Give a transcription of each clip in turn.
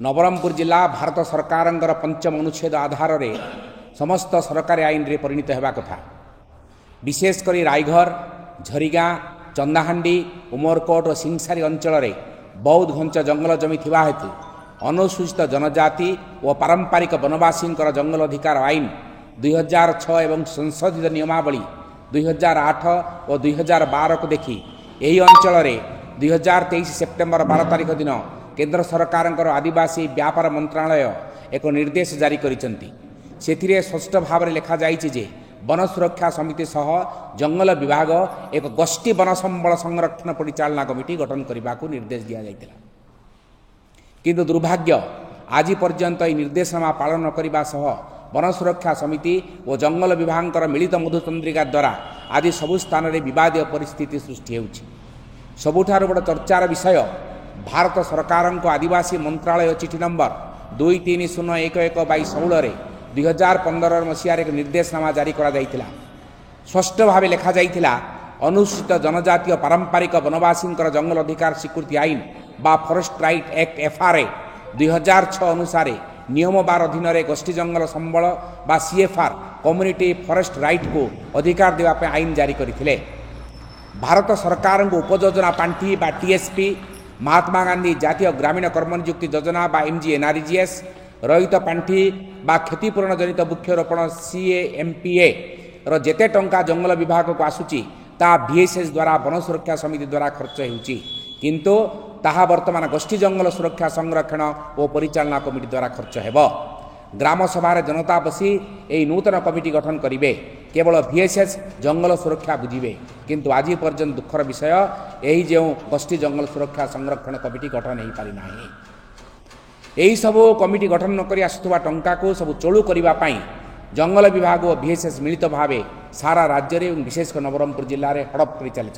नवरंगपुर जिला भारत सरकार पंचम अनुच्छेद आधार रे समस्त सरकारी आईन रे परिणत होगा कथा। विशेषकर रायघर, झरीगाँ, चंदाहांडी, उमरकोट और सिंगसारी अंचल रे बहुत घंच जंगल जमी थिबा हेतु अनुसूचित जनजाति और पारंपरिक वनवासी जंगल अधिकार आईन 2006 एवं संशोधित नियमावली 2008 और 2012 को देखी यही अंचल रे 2023 सेप्टेम्बर 12 तारिख दिन केंद्र सरकार आदिवासी व्यापार मंत्रालय एक निर्देश जारी करिसेंती। सेथिरे स्पष्ट भाव में लिखा जाइछि जे वन सुरक्षा समिति सह जंगल विभाग एक गोष्ठी वन संबल संरक्षण परिचालना कमिटी गठन करने को निर्देश दिया जाइतिला। किंतु दुर्भाग्य आज पर्यंत यह निर्देशनामा पालन करने सह वन सुरक्षा समिति और जंगल विभाग मिलित मधुचंद्रिका द्वारा आज सबु स्थान में विवादीय परिस्थिति सृष्टि होउछि। सबुठारु बड़ चर्चार विषय भारत सरकार को आदिवासी मंत्रालय चिठी नंबर 230111/16 2015 मसीह एक निर्देशनामा जारी करा जाइतिला। स्पष्ट भाव लिखा जाइतिला अनुसूचित जनजातीय पारंपरिक वनवासी जंगल अधिकार स्वीकृति आईन बा फॉरेस्ट राइट एक्ट FRA 2006 अनुसार नियम 12 अधीन गोष्ठी जंगल संबल बा CFR कम्युनिटी फॉरेस्ट राइट को अधिकार देवाई आईन जारी करथिले। भारत सरकार को उपयोजना पांठी बा TSP, महात्मा गांधी जातीय ग्रामीण कर्मनियुक्ति योजना बा MGNRGS, रहित पांठी बा क्षतिपूरण जनित वृक्षरोपण CAMPA जेते टंका जंगल विभाग को आसुची ता VSS द्वारा वन सुरक्षा समिति द्वारा खर्च होउची, किंतु ताहा वर्तमान गोष्ठी जंगल सुरक्षा संरक्षण और परिचालना कमिटी द्वारा खर्च हेबो। ग्राम सभा जनता बसी यही नूतन कमिटी गठन करेंगे, केवल VSS जंगल सुरक्षा बुझे, किंतु आज पर्यंत दुखर विषय यही जो गोष्ठी जंगल सुरक्षा संरक्षण कमिटी गठन हो पारि नाही। यही सब कमिटी गठन नक आसुवा टंका को सब चोलू करने जंगल विभाग और VSS मिलित भाव सारा राज्य में विशेषकर नवरंगपुर जिले में हड़प कर चली।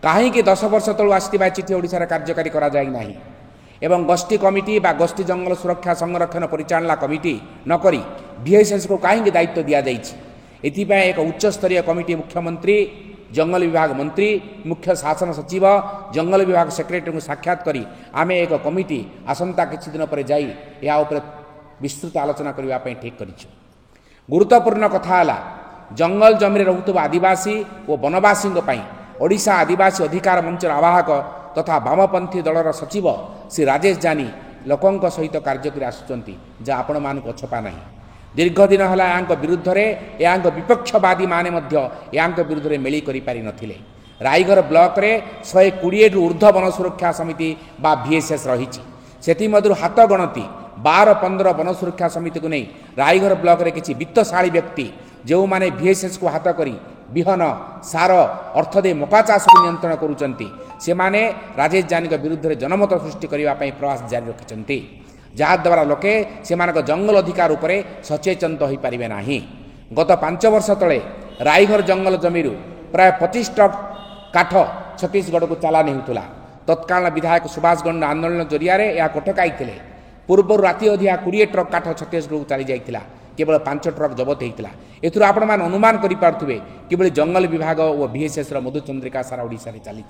कहीं 10 वर्ष तलू आसथिबा चिठी ओडिशा कार्यकारी करा जाय नाही एवं गोष्ठी कमिटी बा गोष्ठी जंगल सुरक्षा संरक्षण परिचालना कमिटी नकरी VSS को कहीं दायित्व दि जाइछि। एथिपाई एक उच्च स्तरीय कमिटी मुख्यमंत्री, जंगल विभाग मंत्री, मुख्य शासन सचिव, जंगल विभाग सेक्रेटरी को साक्षात करी आमे एक कमिटी आसंता किछि दिन पर जाई या ऊपर विस्तृत आलोचना करबा पई ठीक करिछु। गुरुत्वपूर्ण कथा हला जंगल जमी रहुतबा आदिवासी और वनवासी पई ओडिशा आदिवासी अधिकार मंचर आवाहक तथा वामपंथी दलर सचिव श्री राजेश जानी लोकंक सहित कार्य कर आसुचंती जा आपण मान को छपा नहीं। दीर्घ दिन हला यांक विरुद्ध रे यांक विपक्षवादी माने मध्य यांक विरुद्ध रे मेली करि पारि नथिले। रायघर ब्लॉक रे 120 रु ऊर्ध्व वन सुरक्षा समिति बा VSS रहिछि। सेति मधुर हाथ गणति 12-15 वन सुरक्षा समिति को नहीं रायघर ब्लॉक रे किछि वित्तशाली व्यक्ति जो माने VSS को हाथ करी बिहन सार अर्थ दे मका चाष को नियंत्रण करुचंती से माने राजेश जानी विरुद्ध रे जनमत सृष्टि करने प्रयास जारी रखिंट जहाद्वारा लोके से जंगल अधिकार उपरे सचेतन हो पारे ना। गत 5 वर्ष तले रायघर जंगल जमी प्राय 25 ट्रक काठ छत्तीसगढ़ को चालानी होता। तत्कालीन विधायक सुभाष गंड आंदोलन जरिया यह कोटकाई पूर्व राति अधिया 20 ट्रक काठ छत्तीसगढ़ को चली जाइतिला, केवल 5 ट्रक जबत होता। एथुर आपण मान अनुमान करिपारुथिबे किबळी जंगल विभाग और VSS मधुचंद्रिका सारा ओडिशा रे चली।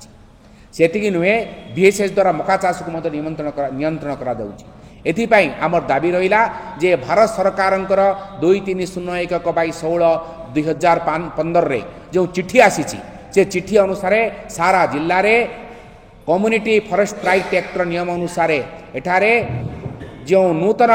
सेतिकी नुहे VSS द्वारा मका चाष को मते नियंत्रण करा जाउछि। एथिपाई आमर दाबी रहिला जे भारत सरकारंकर 2301/16 2015 रे जो चिठी आसीछि से चिठी अनुसार सारा जिल्ला रे कम्युनिटी फॉरेस्ट राइट एक्ट नियम अनुसार एठारे जो नूतन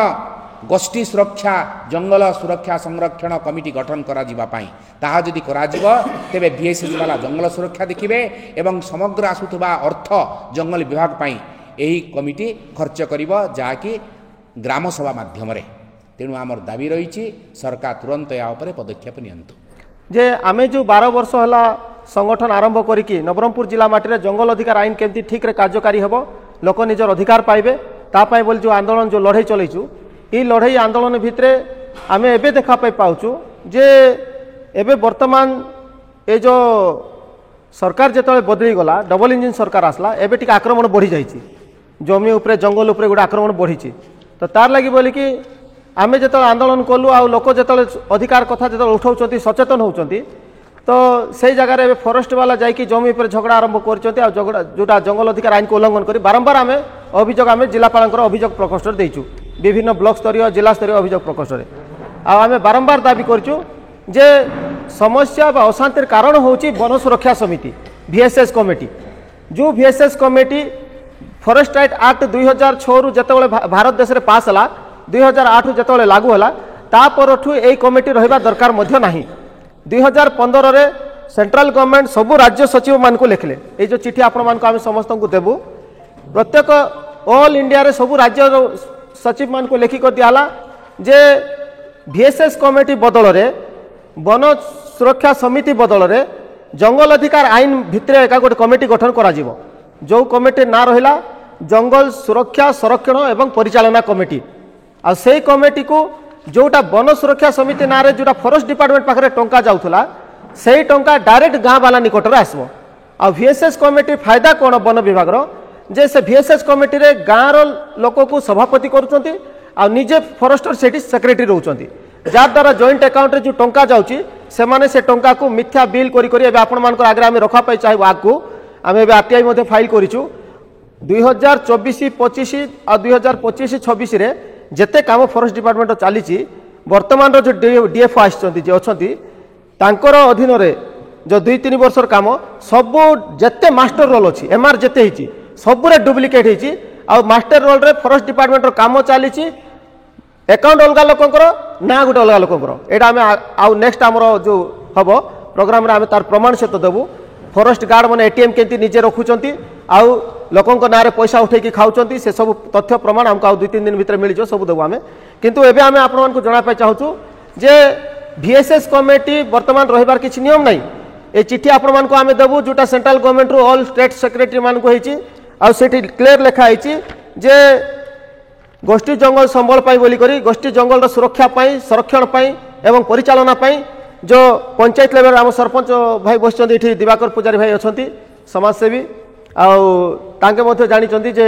गोष्ठी सुरक्षा जंगल सुरक्षा संरक्षण कमिटी गठन करा जिबा पाई ताहा जदि करा जिवो तेबे VSS वाला जंगल सुरक्षा देखिबे एवं समग्र आसुथबा अर्थ जंगल विभाग पाई एही कमिटी खर्च करिवो जाकि ग्राम सभा माध्यम रे। तेणु आमर दाबी रही सरकार तुरंत या उपरे पदक्षेप नियंतु जे आमे जो 12 वर्ष हला संगठन आरंभ करिकि नवरंगपुर जिला माटी जंगल अधिकार आईन केमती ठीक रे कार्यकारी हेबो लोक निजर अधिकार पाइबे ता पाई बोल जो आंदोलन जो लड़ाई चलैछु ई लड़ाई आंदोलन भितरे आमे एबे देखा पाई पाउछु जे एबे वर्तमान ए जो सरकार जेतले बदली गला डबल इंजिन सरकार आसला एबे टिक आक्रमण बढ़ी जाइछि जमी उपरे जंगल उपरे गोटे आक्रमण बढ़ी तो तार लगी बोली कि आमे जेतले आंदोलन कलु आ लोक जेतले अधिकार कथा जेतले उठाउछंती सचेतन होउछंती तो से जगार फरेस्ट वाला जाकि जमी पर झगड़ा आरंभ कर जंगल अधिकार आईन को उल्लंघन कर बारंबार आम अभियोग आम जिलापाल अभियोग प्रकोष्ठ देचु विभिन्न ब्लॉक स्तरीय जिला स्तरीय अभियोग प्रकोष्ठ आम बारंबार दाबी करूँ जे समस्या अशांतिर कारण हूँ वन सुरक्षा समिति VSS कमिटी जो VSS committee forest right act 2006 रु जिते भारत देश में पास है 2008 जिते लागू है तापरठू यही कमिटी रहा दरकार मध्य नहीं 2015 रे सेंट्रल गवर्नमेंट सबू राज्य सचिव मान को लिखले ये जो चिठी आपण मान को आम समस्त को देबू प्रत्येक ऑल इंडिया रे सबू राज्य सचिव मान को लिखिक दियाला जे VSS कमिटी बदल रे वन सुरक्षा समिति बदल रे जंगल अधिकार आईन भितर एक गोटे कमिटी गठन करा जिवो जो कमिटी ना रहिला जंगल सुरक्षा संरक्षण एवं परिचालना कमिटी आ से कमिटी को जोटा वन सुरक्षा समिति ना रे जोटा फॉरेस्ट डिपार्टमेंट पाखरे टंका जाउथला से टंका डायरेक्ट गाँ वाला निकट रे आसबो आ VSS कमिटी फायदा कोन वन विभाग रो जे से VSS कमिटी रे गाँ रो लोक को सभापति करूछंती आ निजे फॉरेस्टर सेठी सेक्रेटरी रहउछंती जार द्वारा जॉइंट अकाउंट रे जो टंका जाउची से माने से टंका को मिथ्या बिल करी करी एबे आपण मान को आगे हम रखा पाई चाहे आगु आम एबे RTI मध्ये फाइल करिछु 2024-25 आ 2025-26 रे जेते काम फॉरेस्ट डिपार्टमेंट चली वर्तमान जो DFO आछंती जे अछंती तांकर अधीन रे जो 2-3 वर्षर काम सब जेते मास्टर रोल अछि MR जेते हिची सब रे डुप्लिकेट हिची आ मास्टर रोल रे फॉरेस्ट डिपार्टमेंट रो काम चली अकाउंट अलग लोकंकर ना गोटे अलग लोकंकर एटा आम आउ नेक्स्ट आमर जो हम प्रोग्राम आम तार प्रमाण सहित देवु फॉरेस्ट गार्ड मैंने ATM केमती निजे रखुंट आउ लोकों ना पैसा उठेकी खाऊँ से सब तथ्य प्रमाण आमको आउ 2-3 दिन भीतर मिल सब देवु आम किंतु एबे आम आपको जनापा चाहूँ जे VSS कमिटी वर्तमान रहिबार किछि नियम नहीं ए चिठी आपण आम देवु जोटा सेंट्रल गवर्नमेंट रु ऑल स्टेट सेक्रेटरी मान को होईची आ सेठी क्लियर लिखा होईची जे गोष्ठी जंगल संबल पाई बोली करी गोष्ठी जंगल सुरक्षा पाई संरक्षण पाई एवं परिचालना पाई जो पंचायत लेवल आम सरपंच भाई बसचंदी एठी दिवाकर पुजारी भाई अछंती समाजसेवी आउ तांके मध्ये जानिचंदी जे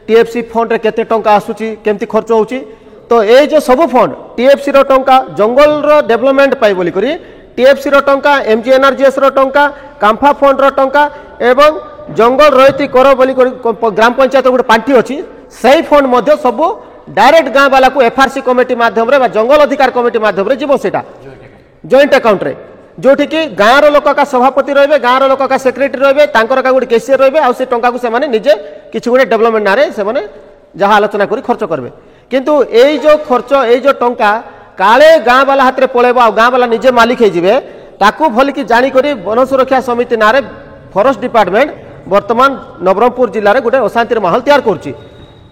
TFC फंड रे केते टंका आसुची केमती खर्च होउची तो ए जो सब फंड TFC रो टंका जंगल रो डेवलपमेंट पाई बोली करी TFC रो टंका MGNRGS रो टंका काम्फा फंड रो टंका एवं जंगल रयती कर बोली करी ग्राम पंचायत गोटे पांठी अछि सही फंड मध्य सब डायरेक्ट गाँ वाला को FRC कमिटी माध्यम रे जंगल अधिकार कमिटी माध्यम रे जीवो सेटा जॉइंट अकाउंट रे जोठी कि गाँव लोक का सभापति रहिबे गाँव लोक का सेक्रेटरी रहिबे तांकर का गोटे कैशियर रहिबे आ से टंका को से माने निजे किछि गोटे डेवलपमेंट ना रे से माने जहा आलोचना करी खर्च करबे किंतु एई जो खर्च एई जो टंका काले गाँ वाला हाथ रे पळेबो आ गाँ वाला निजे मालिक हे जिवे ताकू भली कि जानी करी वन सुरक्षा समिति ना रे फॉरेस्ट डिपार्टमेंट वर्तमान नवरंगपुर जिल्ला रे गोटे अशांतिर माहौल तैयार करछि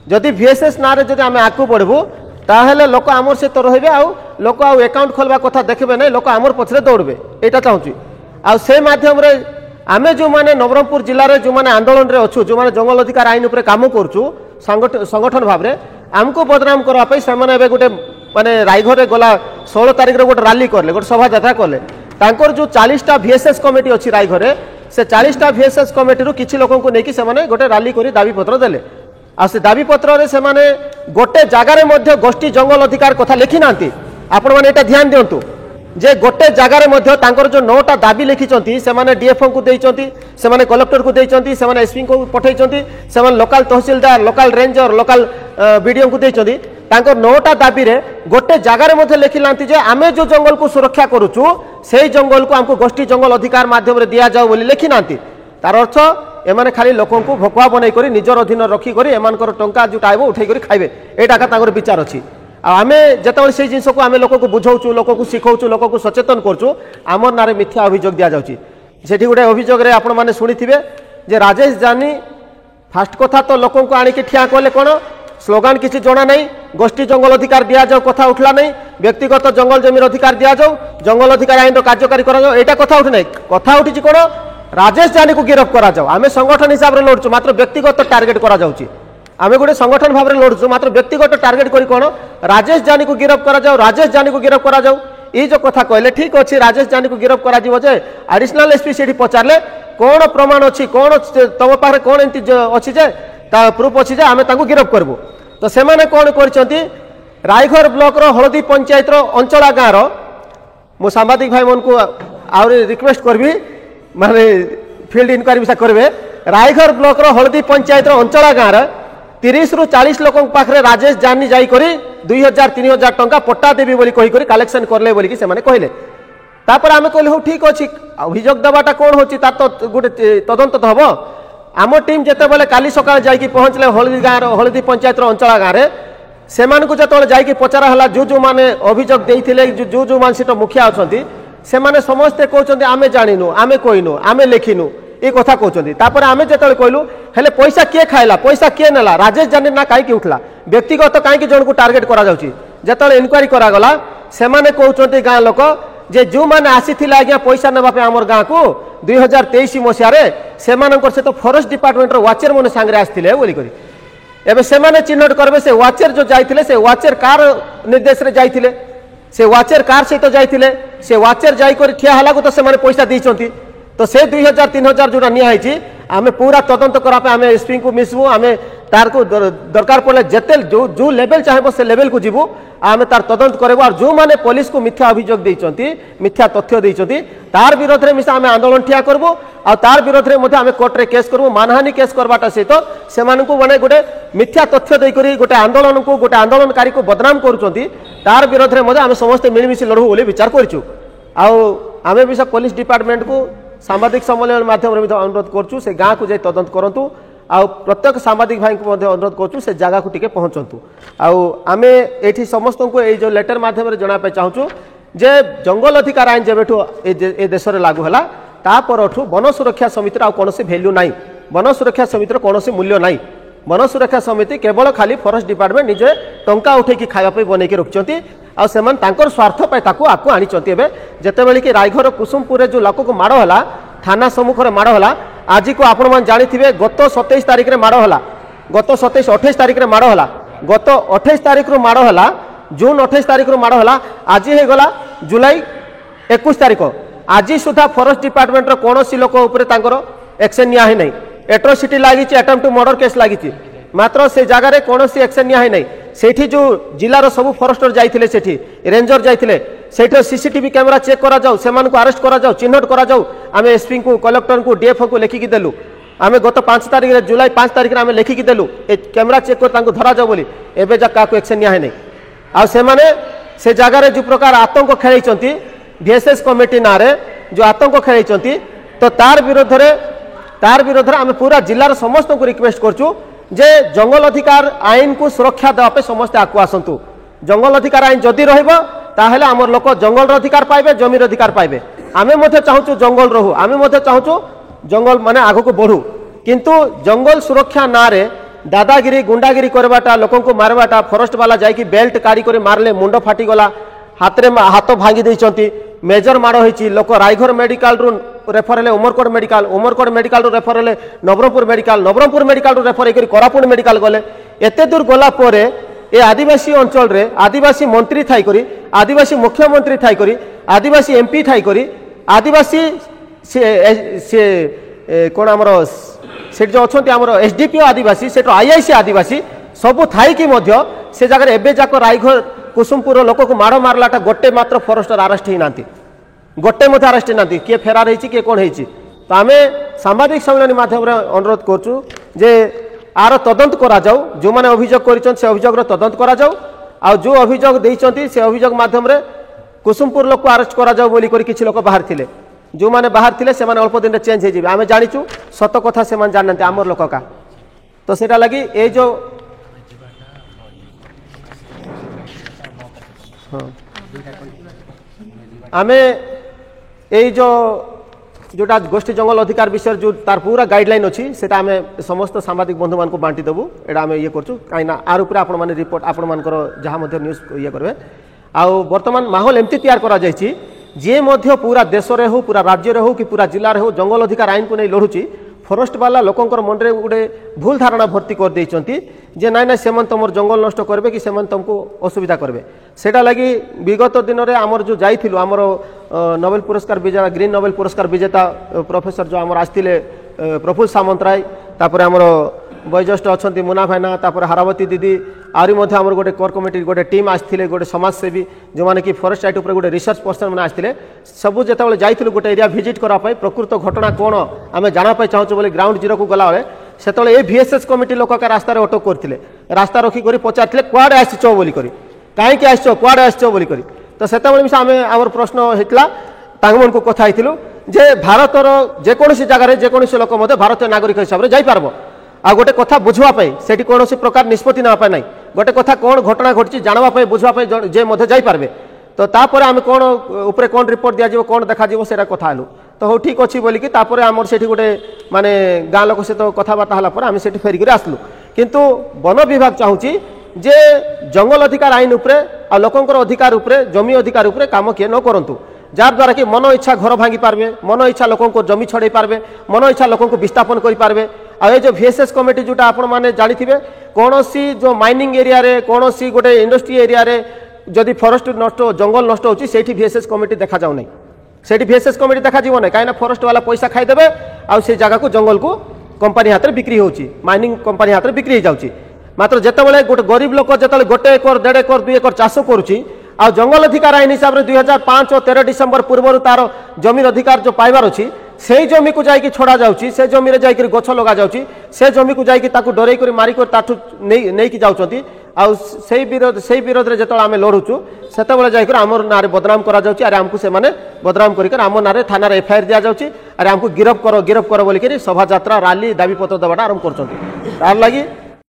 जदि VSS ना रे जदि आमे आकू बढ़बू ताहेले लोक आमर से तो रहिबे आ लोक आ अकाउंट खोलबा कथा देखबे नै लोक आमर पछरे दौड़बे एटा चाहूची आ से माध्यम रे आमे जो माने नवरंगपुर जिल्ला रे जो माने आंदोलन रे अछु जो माने जंगल अधिकार आईन ऊपर काम करछु संगठन भाव रे हमको बदनाम करबा पई से माने एबे गोटे माने रायघर रे गला 16 तारिख रे गोटे रैली करले गोटे सभा यात्रा करले तांकर जो 40टा VSS कमिटी अछि रायघर रे से 40टा VSS कमिटी रो किछि लोकन को नेकी से माने गोटे रैली करी दाबी पत्र देले आ से दाबी पत्र रे से माने गोटे जगार मध्य गोष्ठी जंगल अधिकार कथा लिखि नांती आपण माने एटा ध्यान दियंतु जे गोटे जगार मध्य तांकर जो 9टा दाबी लिखिचंती से माने DFO को देइचंती से माने कलेक्टर को देइचंती से माने SP को पठैचंती से माने लोकल तहसीलदार लोकल रेंजर लोकल BDO को देइचंती तांकर 9टा दाबी रे गोटे जगार मध्य लिखि नांती जे आमे जो जंगल को सुरक्षा करूछु सेही जंगल को हमको गोष्ठी जंगल अधिकार माध्यम रे दिया जाऊ बोली लिखि नांती तार अर्थ एमाने खाली लोकों को भकुआ बनई करी निजर अधीन रखी करी एमानकर टंका जोटा आइबो उठै करी खाइबे एटा का तांकर विचार अछि आमे जेतबे से जिंस को आमे लोक को बुझौछु लोक को सिखौछु लोक को सचेतन करछु आमर नारे मिथ्या अभियोग दिया जाउची सेठी गुटे अभियोग रे आपण माने सुनिथिबे जे राजेश जानी फास्ट कथा तो लोकों को आनी के ठिया कहले कोन स्लोगान किसी जणा नहीं गोष्ठी जंगल अधिकार दिया जाओ कथा उठला नहीं व्यक्तिगत जंगल जमीन अधिकार दिया जाओ जंगल अधिकार आईन रो कार्यकारी करा जाओ एटा कथा उठी नहीं कथा उठी कोन राजेश जानी को गिरफ्त करा जाओ आमे संगठन हिसाब रे लड़छु मात्र व्यक्तिगत टार्गेट करा जाउची आमे गोटे संगठन भाव रे लड़छु मात्र व्यक्तिगत टार्गेट करी कोन राजेश जानी को गिरफ्त करा जाओ राजेश जानी को गिरफ्त करा जाओ ई जो कथा कहले ठीक अछि राजेश जानी को गिरफ्त करा जीवो जे एडिशनल SP सेठी पचारले कोन प्रमाण अछि कोन तम पारे कोन एंती अछि जे ता प्रूफ अछि जे आमे तांको गिरफ्त करबो तो से माने कोन करचंती रायघर ब्लॉक रो हळदी पंचायत रो अंचला गाँ रो मो सांबादिक भाई मन को आहरी रिक्वेस्ट करबी माने फील्ड इनक्वारी विषय करबे रायघर ब्लॉक रो हळदी पंचायत रो अंचला गाँव रे 30 रु 40 लोक पाखरे राजेश जानी जाई करी 2000-3000 टंका पट्टा देवी बोली कही करी कलेक्शन करले बोली कि से माने कहले तापर आमे कहले हो ठीक अछि अभियोग दबाटा कोन होछि ता तो गुटे तदंत तो हबो आम टीम जेते बेले काली सकाळ जाई कि पहुंचले हळदी गाँव रो हळदी पंचायत रो अंचला गाँव रे सेमान को जतले जाई कि पचारा हला जो माने अभियोग देइथिले जो मान सेट मुखिया अछंती से माने समस्त कहउछंती आमे जानिनु आमे कहिनु आमे लेखिनु ये कथा कहते तापर आमे जतले कहलु हेले पैसा किए खाइला पैसा किए नेला राजेश जानी ना कहीं उठला व्यक्तिगत कहीं जन को टार्गेट करा जाउची जतले इनक्वारी करा गला से माने कहउछंती गाँ लोक जे जो माने आसीथिला आज्ञा पैसा नेबा पे हमर गाँ को 2023 मसिया रे सेमानकर से तो फॉरेस्ट डिपार्टमेंट रो वाचर माने संगे आस्थिले बोली करी एबे से माने चिन्हट करबे से वाचर जो जाइथिले से वाचर कार निर्देश रे जाइथिले से वाचर कार सहित जाइथिले से वाचर जाई करी ठिया हला को तो से माने पैसा देइछंती तो से 2000-3000 जोड़ा निया आमे पूरा तदंत करापे आमे एसपी को मिसबू आमे तार को दरकार पड़े जेते जो लेवल चाहेबो से लेवल को जीवू आमे तार तदंत करबो और जो माने पुलिस को मिथ्या अभियोग देइचंती मिथ्या तथ्य देइचंती तार विरोध रे मिसा आमे आंदोलन ठिया करबो आ तार विरोध रे मध्ये आमे कोर्ट रे केस करबो मानहानि केस करबाटा सहित से माने को माने गोटे मिथ्या तथ्य देई करी गोटे आंदोलनकारी को बदनाम करूचंती तार विरोध रे मध्ये आमे समस्त मिलमिसी लड़ू बोली विचार करछु आ आमे भी पुलिस डिपार्टमेंट को सांबादिक सम्मेलन माध्यम अनुरोध करूँ से गाँव को जाए तदंत करूँ आ प्रत्येक सांबादिक भाई को अनुरोध करूँ से जगह को टिके पहुँचतु आम ये समस्त को ये जो लेटर माध्यम जनापे चाहूँ जे जंगल अधिकार आईन जब ए देश में लागू है तापरठू वन सुरक्षा समिति कौन भैल्यू ना वन सुरक्षा समितिर कौन मूल्य ना वन सुरक्षा समिति केवल खाली फॉरेस्ट डिपार्टमेंट निजे टंका उठेकी खावाई बनईकी रखिंट आ स्वार्थ आकु आनी जितेबले कि रायघर कुसुमपुर जो लोक को माड़ है थाना सम्मुख में माड़ है आज को आपण मैंने जानी गत 27 तारिख में माड़ है गत 27-28 तारिख में माड़ है गत 28 तारिख रू माड़ है जून 28 तारिख रू माड़ है आज हो गला जुलाई 21 तारिख आज सुधा फॉरेस्ट डिपार्टमेंट कौन लोक एक्शन निया नहीं एट्रोसिटी लगी अटेम्प्ट टू मर्डर केस लगी मात्र से जगार कौन एक्शन निया नहीं सेठी जो जिलार सब फॉरेस्टर जाइथिले सेठी रेंजर जाइथिले सेठी सीसीटीवी कैमरा चेक करा जाऊ सेमान को अरेस्ट करा जाऊ चिन्हट करा जाऊ आमे एसपी को कलेक्टर को डीएफओ को लिखिकी देलु आमे गत 5 तारिख रे जुलाई 5 तारिख रे आमे लिखिकी देलु ए कैमरा चेक कर तांको धरा जाऊ बोली एबे जा का को एक्शन निया नहीं आ से माने से जगार जो प्रकार आतंक खेलैचंती वीएसएस कमिटी ना रे जो आतंक खेलैचंती तो तार विरोध रे आमे पूरा जिलार समस्त को रिक्वेस्ट करछु जे जंगल अधिकार आईन को सुरक्षा देवाई समस्त आकु आसतु जंगल अधिकार आईन जदि रहिबो ताहेले हमर लोक जंगल अधिकार पाइबे जमीर अधिकार पाइबे आमे मध्य चाहूँ जंगल रहू आमे मध्य चाहूँ जंगल माने आगो को बढ़ू किंतु जंगल सुरक्षा ना रे दादागिरी गुंडागिरी करवाटा लोक को मारवाटा फॉरेस्ट वाला जाइकी बेल्ट काढ़ी कर मारले मुंड फाटी गला हाथ भांगी देइचंती मेजर माड़ होइची लोक रायघर मेडिकल रु रेफर हेले उमरकोट मेडिकल रु रेफर हेले नवरंगपुर मेडिकल रु रेफर होकर कोरापुट मेडिकल गले एते दूर गला परे ए आदिवासी अंचल रे आदिवासी मंत्री थाई करी आदिवासी मुख्यमंत्री थाई करी आदिवासी एमपी थाई करी आदिवासी से कौन आमर से जो अच्छा आमर एसडीपीओ आदिवासी से आईआईसी आदिवासी सबू थाई कि मध्य से जगह एबे जाक रायघर कुसुमपुर लोक को माड़ मारलाटा गोटे मात्र फॉरेस्टर अरेस्ट ही नांती गोटे मध्य अरेस्ट नांती किए फेरार होइची किए कोन होइची तो आमे सांबादिक सम्मेलन माध्यम रे अनुरोध करछु जे आर तदंत करा जाऊ जो माने अभियोग करिसन से अभियोग रो तदंत करा जाऊ आ जो अभियोग देइचंती से अभियोग माध्यम रे कुसुमपुर लोक को अरेस्ट करा जाऊ बोली करी किछि लोक बाहर थिले जो माने बाहर थिले से माने अल्प दिन रे चेंज हे जिबे आमे जानिचु सत कथा से माने जाननते आमर लोक का तो सेटा लगी ए जो आमे ए जो जोटा गोष्ठी जंगल अधिकार विषय जो तार पूरा गाइडलाइन अच्छी से समस्त सांबादिक बंधु मान को बांटी देवु एटा आमे ये करछु काइना आर ऊपर आपण माने रिपोर्ट आपण मानकर जहा मध्ये न्यूज ये करबे आ वर्तमान माहौल एमती तैयार करा जायछि जे मध्ये पूरा देश रे हो पूरा राज्य रे हो कि पूरा जिला रे हो जंगल अधिकार आईन को नै लढुछि फॉरेस्ट वाला लोकंकर मन रे गुडे भूल धारणा भर्ती कर देइचंती जे नाइ नाइ सेमन तमर जंगल नष्ट करबे कि सेमन तुमको असुविधा करबे सेटा लगी विगत दिन रे हमर जो जाइथिलु हमर नोबेल पुरस्कार विजेता ग्रीन नोबेल पुरस्कार विजेता प्रोफेसर जो हमर आस्तिले प्रफुल्ल सामंतराय तापर हमर बयोज्येष्ठ अच्छा मुना भाईना तापर हारावती दीदी आहरी आमर गोटे कोर कमिटी गोटे टीम आसते गोटे समाजसेवी जो मैंने कि फॉरेस्ट साइट उपर गोटे रिसर्च पर्सन मैंने आसते सबू जो जाइलु गोटे एरिया भिजिट कराई प्रकृत घटना कौन आम जानापी चाहूँ बोली ग्राउंड जीरो को गला बेले से ये VSS कमिटी लोक रास्तार अटक करते रास्ता रखिक पचारे कुआडे आस बोलिक कहीं आस कुआडे आस बोलिक तो से आम आम प्रश्न होता मन को कथा जे भारतर जेकोसी जगार जेकोसी लोक भारतीय नागरिक हिसाब से जापर आ गोटे कथा बुझापी से कौन प्रकार निष्पत्ति नापा ना गोटे कथा कौन घटना घटी जानवाई बुझापी जे जापारे तो तापर आम कौन उपरे कौन रिपोर्ट दिज्व कौन देखा से कथा हलु तो हो ठीक अच्छी बोलिकी आमर से गोटे माने गाँ लोक सहित कथबार्ता है आम से फेरिक आसलु किंतु वन विभाग चाहूँगी जे जंगल अधिकार आईन उपरे आ लोकंकर अधिकार उपरे जमी अधिकार उपरे काम किए न करंतु जहाँद्वारा कि मन इच्छा घर भांगी पारबे मन इच्छा लोक जमी छड़े पारबे मन इच्छा लोक विस्थापन कर पारबे आ जो VSS कमिटी जोटा आपण माने जानिथिबे कोनोसी जो माइनिंग एरिया रे कोनोसी गोटे इंडस्ट्री एरिया रे जदि फॉरेस्ट नष्ट जंगल नष्ट होची सेठी VSS कमिटी देखा जाउ नै सेठी VSS कमिटी देखा जीव नै काइना फॉरेस्ट वाला पैसा खाई देबे आ से जगह को जंगल को कंपनी हाथ रे बिक्री होची माइनिंग कंपनी हाथ रे बिक्री हो जाउची मात्र जेतेबेले गोटे गरीब लोक जेतेबेले गोटे एकर 1.5 एकर 2 एकर चाष करूची आ जंगल अधिकार आईन हिसाब से 2005 और 13 डिसेम्बर पूर्व तार जमीन अधिकार जो पाइबार अच्छी से जमी को जाकि छड़ा जाउची से जमी रे जाकि गछ लगा जाउची से जमी को जाकि ताकू डरै करी मारी कर ताठू नै कि जाउचंती आ से विरोध रे जेतल आमे लड़ुचु सेतेबेले जाकि हमर नारे बदनाम करा जाउची अरे हमकु से माने बदनाम करी कर हमर नारे थाना रे FIR दिया जाउची अरे हमकु गिरफ्त करो बोली करी सभा यात्रा रैली दाबी पत्र दबाटा आरंभ करचंती तार लागि